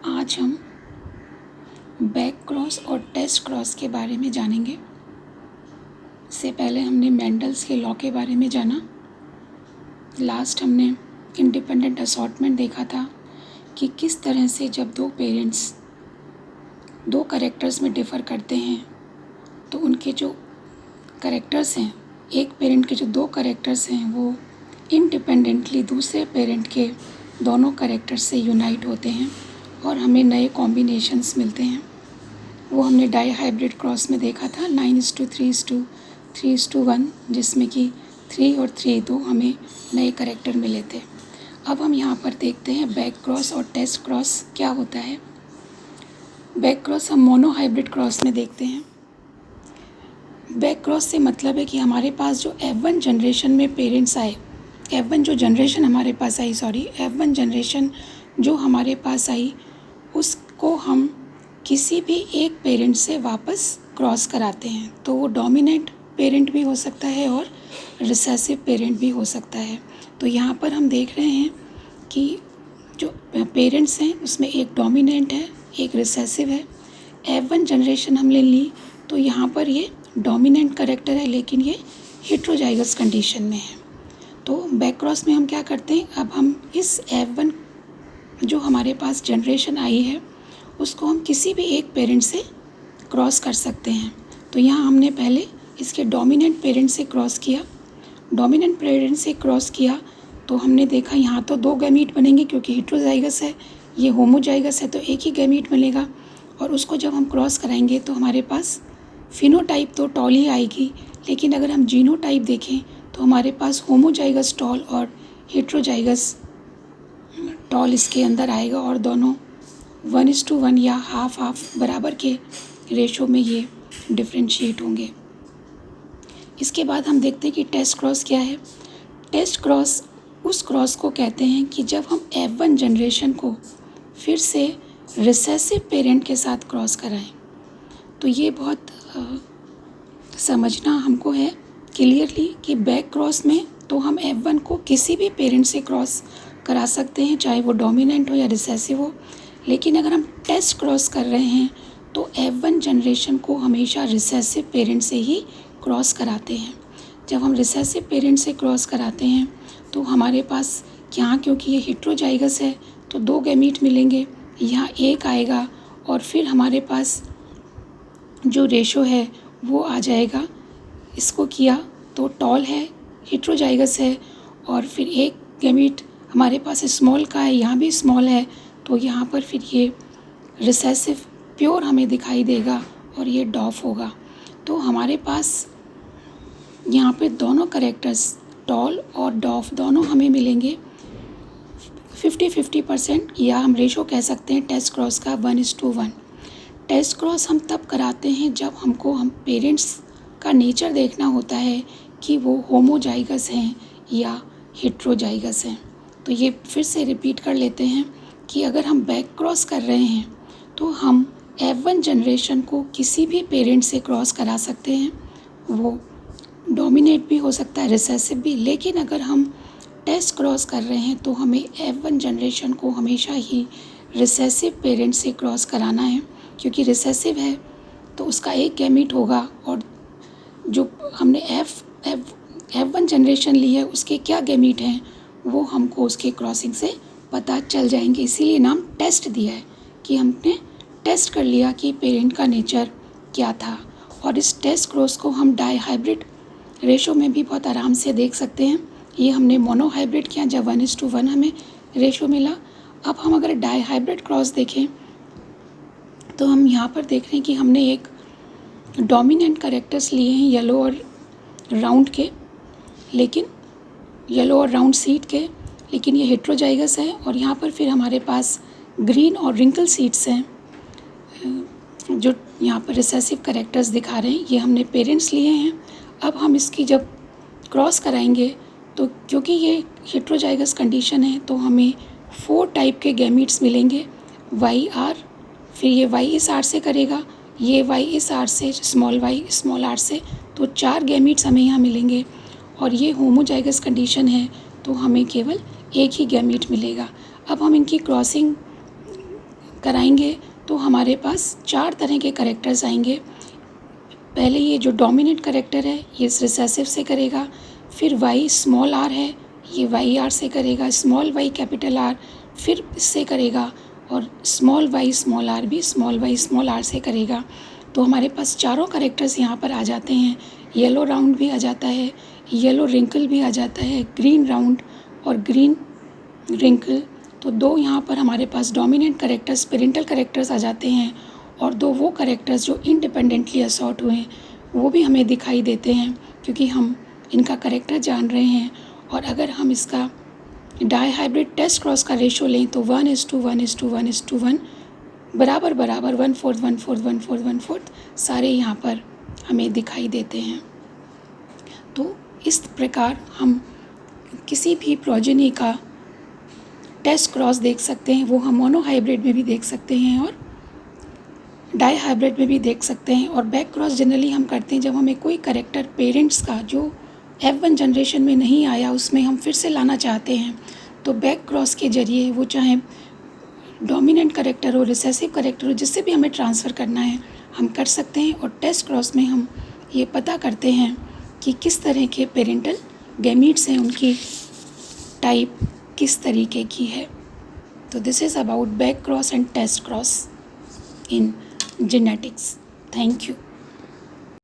आज हम back cross और टेस्ट क्रॉस के बारे में जानेंगे। इससे पहले हमने मेंडल्स के लॉ के बारे में जाना। लास्ट हमने इंडिपेंडेंट असॉर्टमेंट देखा था कि किस तरह से जब दो पेरेंट्स दो कैरेक्टर्स में डिफ़र करते हैं तो उनके जो कैरेक्टर्स हैं, एक पेरेंट के जो दो कैरेक्टर्स हैं वो इंडिपेंडेंटली दूसरे पेरेंट के दोनों कैरेक्टर्स से यूनाइट होते हैं और हमें नए कॉम्बिनेशंस मिलते हैं। वो हमने डाई हाइब्रिड क्रॉस में देखा था 9:3:3:1, जिसमें कि 3 और 3 हमें नए कैरेक्टर मिले थे। अब हम यहाँ पर देखते हैं बैक क्रॉस और टेस्ट क्रॉस क्या होता है। बैक क्रॉस हम मोनो हाइब्रिड क्रॉस में देखते हैं। बैक क्रॉस से मतलब है कि हमारे पास जो F1 जनरेशन में पेरेंट्स आए, F1 जनरेशन जो हमारे पास आई उसको हम किसी भी एक पेरेंट से वापस क्रॉस कराते हैं। तो वो डोमिनेंट पेरेंट भी हो सकता है और रिसेसिव पेरेंट भी हो सकता है। तो यहाँ पर हम देख रहे हैं कि जो पेरेंट्स हैं उसमें एक डोमिनेंट है, एक रिसेसिव है। F1 जनरेशन हमने ली तो यहाँ पर ये डोमिनेंट कैरेक्टर है लेकिन ये हेट्रोजाइगस कंडीशन में है। तो बैक क्रॉस में हम क्या करते हैं, अब हम इस F1 जो हमारे पास जनरेशन आई है उसको हम किसी भी एक पेरेंट से क्रॉस कर सकते हैं। तो यहाँ हमने पहले इसके डोमिनेंट पेरेंट से क्रॉस किया। डोमिनेंट पेरेंट से क्रॉस किया तो हमने देखा यहाँ तो दो गैमीट बनेंगे क्योंकि हेट्रोजाइगस है, ये होमोजाइगस है तो एक ही गैमीट मिलेगा। और उसको जब हम क्रॉस कराएंगे तो हमारे पास फिनोटाइप तो टॉल ही आएगी, लेकिन अगर हम जीनोटाइप देखें तो हमारे पास होमोजाइगस टॉल और हेट्रोजाइगस टॉल इसके अंदर आएगा और दोनों 1:1 या हाफ बराबर के रेशो में ये डिफ्रेंशिएट होंगे। इसके बाद हम देखते हैं कि टेस्ट क्रॉस क्या है। टेस्ट क्रॉस उस क्रॉस को कहते हैं कि जब हम F1 जनरेशन को फिर से रिसेसिव पेरेंट के साथ क्रॉस कराएं। तो ये बहुत समझना हमको है क्लियरली कि बैक क्रॉस में तो हम F1 को किसी भी पेरेंट से क्रॉस करा सकते हैं, चाहे वो डोमिनेंट हो या रिसेसिव हो। लेकिन अगर हम टेस्ट क्रॉस कर रहे हैं तो F1 जनरेशन को हमेशा रिसेसिव पेरेंट से ही क्रॉस कराते हैं। जब हम रिसेसिव पेरेंट से क्रॉस कराते हैं तो हमारे पास यहाँ, क्योंकि ये हेट्रोजाइगस है तो दो गैमीट मिलेंगे, यहाँ एक आएगा और फिर हमारे पास जो रेशो है वो आ जाएगा। इसको किया तो टॉल है, हेट्रोजाइगस है और फिर एक गैमीट हमारे पास स्मॉल का है, यहाँ भी स्मॉल है तो यहाँ पर फिर ये रिसेसिव प्योर हमें दिखाई देगा और ये डॉफ होगा। तो हमारे पास यहाँ पे दोनों कैरेक्टर्स टॉल और डॉफ दोनों हमें मिलेंगे 50-50%, या हम रेशो कह सकते हैं टेस्ट क्रॉस का 1:1। टेस्ट क्रॉस हम तब कराते हैं जब हम पेरेंट्स का नेचर देखना होता है कि वो होमोजाइगस हैं या हेट्रोजाइगस हैं। तो ये फिर से रिपीट कर लेते हैं कि अगर हम बैक क्रॉस कर रहे हैं तो हम F1 जनरेशन को किसी भी पेरेंट से क्रॉस करा सकते हैं, वो डोमिनेट भी हो सकता है, रिसेसिव भी। लेकिन अगर हम टेस्ट क्रॉस कर रहे हैं तो हमें F1 जनरेशन को हमेशा ही रिसेसिव पेरेंट से क्रॉस कराना है, क्योंकि रिसेसिव है तो उसका एक गैमीट होगा और जो हमने F1 जनरेशन ली है उसके क्या गैमीट हैं वो हमको उसके क्रॉसिंग से पता चल जाएंगे। इसीलिए नाम टेस्ट दिया है कि हमने टेस्ट कर लिया कि पेरेंट का नेचर क्या था। और इस टेस्ट क्रॉस को हम डाई हाइब्रिड रेशो में भी बहुत आराम से देख सकते हैं। ये हमने मोनो हाइब्रिड किया जब 1:1 हमें रेशो मिला। अब हम अगर डाई हाइब्रिड क्रॉस देखें तो हम यहाँ पर देख रहे हैं कि हमने एक डोमिनेंट कैरेक्टर्स लिए हैं येलो और राउंड के, लेकिन येलो और राउंड सीड के, लेकिन ये हेट्रोजाइगस है। और यहाँ पर फिर हमारे पास ग्रीन और रिंकल सीड्स हैं जो यहाँ पर रिसेसिव कैरेक्टर्स दिखा रहे हैं। ये हमने पेरेंट्स लिए हैं। अब हम इसकी जब क्रॉस कराएंगे तो क्योंकि ये हेट्रोजाइगस कंडीशन है तो हमें 4 टाइप के गैमीट्स मिलेंगे। YR, फिर ये Y इस R से करेगा, ये Y इस R से, स्मॉल y स्मॉल r से, तो 4 गैमीट्स हमें यहाँ मिलेंगे। और ये होमोजाइगस कंडीशन है तो हमें केवल एक ही गैमीट मिलेगा। अब हम इनकी क्रॉसिंग कराएंगे तो हमारे पास 4 तरह के कैरेक्टर्स आएंगे। पहले ये जो डोमिनेंट कैरेक्टर है ये इस रिसेसिव से करेगा, फिर वाई स्मॉल आर है ये वाई आर से करेगा, स्मॉल वाई कैपिटल आर फिर इससे करेगा, और स्मॉल वाई स्मॉल आर भी स्मॉल वाई स्मॉल आर से करेगा। तो हमारे पास चारों कैरेक्टर्स यहाँ पर आ जाते हैं। येलो राउंड भी आ जाता है, येलो रिंकल भी आ जाता है, ग्रीन राउंड और ग्रीन रिंकल। तो 2 यहाँ पर हमारे पास डोमिनेंट कैरेक्टर्स पेरेंटल कैरेक्टर्स आ जाते हैं, और 2 वो कैरेक्टर्स जो इंडिपेंडेंटली असॉर्ट हुए हैं वो भी हमें दिखाई देते हैं, क्योंकि हम इनका कैरेक्टर जान रहे हैं। और अगर हम इसका डाई हाइब्रिड टेस्ट क्रॉस का रेशो लें तो 1:1:1:1:1 बराबर बराबर 1/4 1/4 1/4 1/4 सारे यहाँ पर हमें दिखाई देते हैं। तो इस प्रकार हम किसी भी प्रोजेनी का टेस्ट क्रॉस देख सकते हैं, वो हम मोनो हाइब्रिड में भी देख सकते हैं और डाई हाइब्रिड में भी देख सकते हैं। और बैक क्रॉस जनरली हम करते हैं जब हमें कोई कैरेक्टर पेरेंट्स का जो F1 जनरेशन में नहीं आया उसमें हम फिर से लाना चाहते हैं, तो बैक क्रॉस के जरिए वो चाहे डोमिनेंट कैरेक्टर हो रिसेसिव कैरेक्टर हो जिससे भी हमें ट्रांसफ़र करना है हम कर सकते हैं। और टेस्ट क्रॉस में हम ये पता करते हैं कि किस तरह के पेरेंटल गैमीट्स हैं, उनकी टाइप किस तरीके की है। तो this is about back cross and test cross in genetics. Thank you.